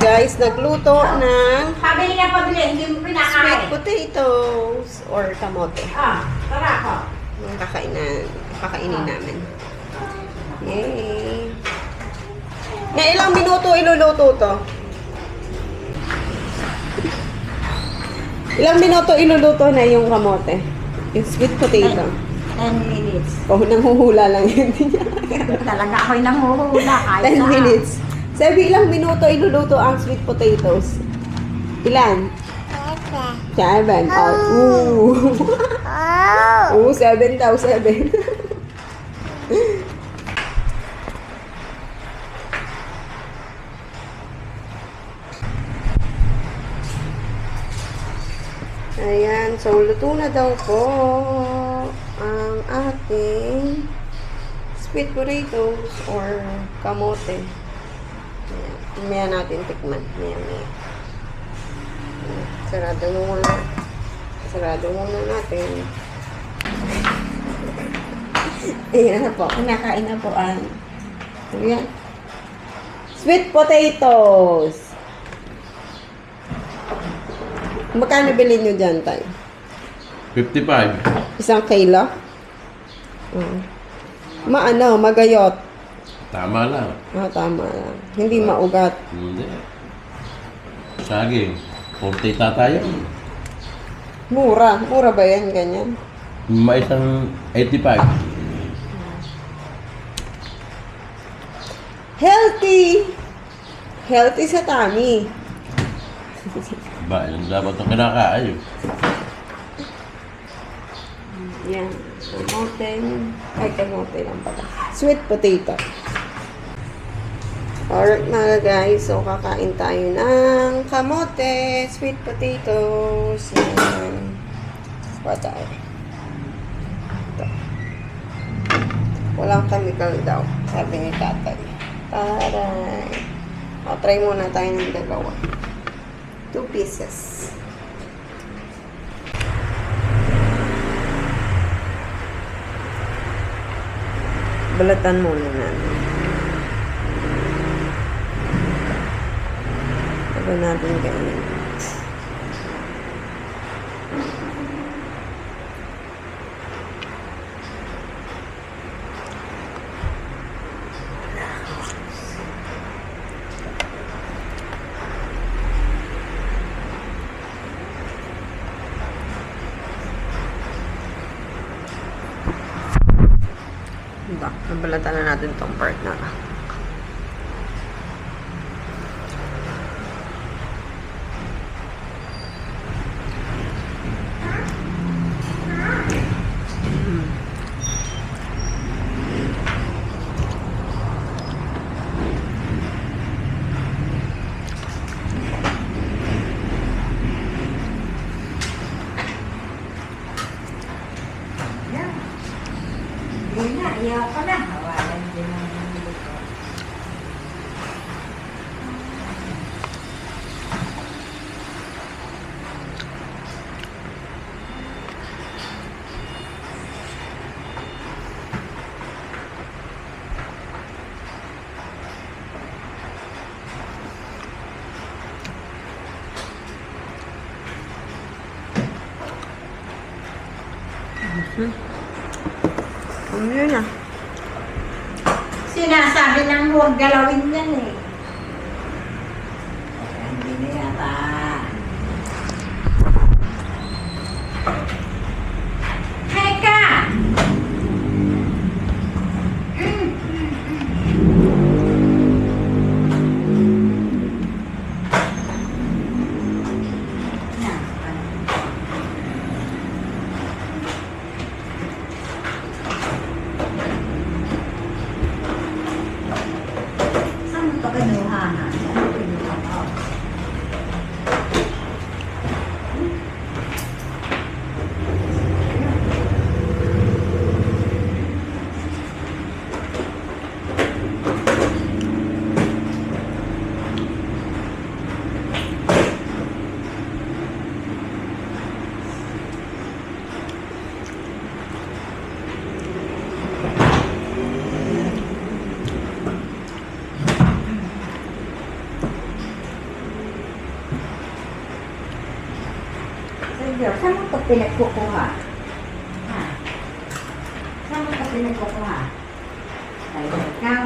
guys, nagluto ng Sabi niya pabili, hindi mo sweet pinakain. potatoes or kamote. Tara ko. Yung kakainin namin. Yay! Na ilang minuto iluluto to? Ilang minuto iluluto na yung kamote? Yung sweet potato. 10 minutes. Oh, nanghuhula lang yun. Talaga ako'y nanguhula. 10 minutes. Sabi, ilang minuto iluluto ang sweet potatoes? Ilan? 7. Oh, Oo, 7 daw, 7. Ayan, so luto na daw po ang ating sweet potatoes or kamote. Ayan, mamaya natin tikman. Maya. Sarado muna natin. Ayan na po, kinakain na po ang ayan. Sweet potatoes. Magkano bilhin nyo dyan, Tay? 55. Isang kilo? Magayot. Tama lang. Tama lang. Hindi maugat. Hindi. Saging. 40 tatayo. Mura. Mura ba yan? Ganyan? May isang 85. Healthy! Healthy sa tummy. Ba, yung dapat ang kinakain. Yan. Kamote lang pala. Sweet potato. Alright mga guys, so kakain tayo ng kamote, sweet potatoes, yan. What else? Ito. Walang chemical daw, sabi ni tatay. Taray. O, try muna tayo ng dalawa. 2 pieces. Balatan muna natin. Bago natin kainin. Diba? Nabalatan na natin tong part na. Hindi na, ayaw ko na. Hawalan din ang nilito ko. Ano yun ah? Sinasabi ng huwag galawin yan eh. Hindi na yata. Teka! Saan ito kinuha na? Saan kinuha ko? Ikaw, saan mo ito pinagkukuha? Ha? Saan mo ito pinagkukuha? Ay, ikaw?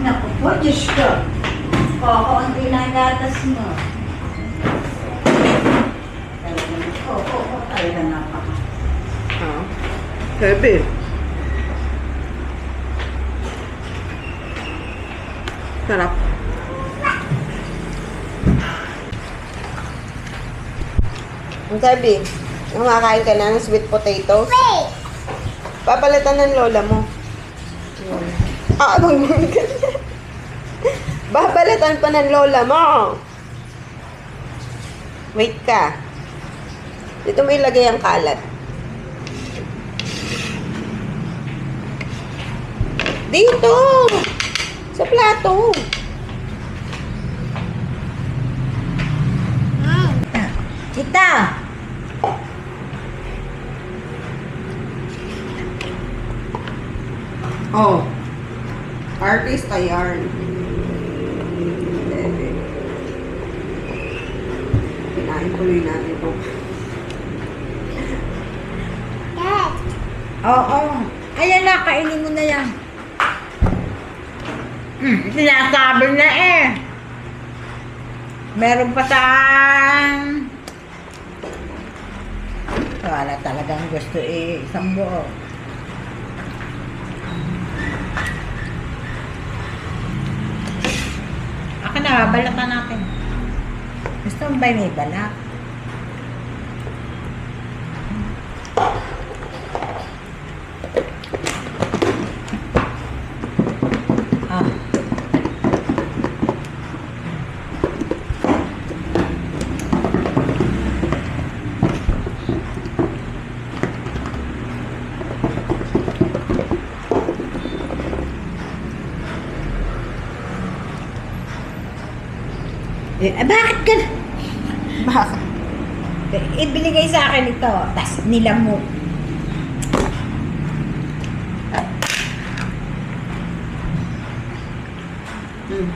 Naku po, Diyos ko. Oo, ang ginagatas mo. Oo, talaga napaka. Ah. Heavy. Sarap. Ang sabi, kumakain ka na ng sweet potatoes? Papalitan ng lola mo. Ah, abang mo ganyan. Babalitan pa ng lola mo. Wait ka. Dito mo ilagay ang kalat. Dito! Sa plato. Tita! Oh. Artist ay yarn. Kinain tuloy natin ito. Oo. Ayan na, kainin mo na yan. Sinasabi na eh. Meron pa sa... Wala talagang gusto eh, isang buo. Ako na, balatan natin. Gusto mo ba may balak? Ah. Bakit ka? Bakit? Ibinigay sa akin ito, tas nilamok. Hmm.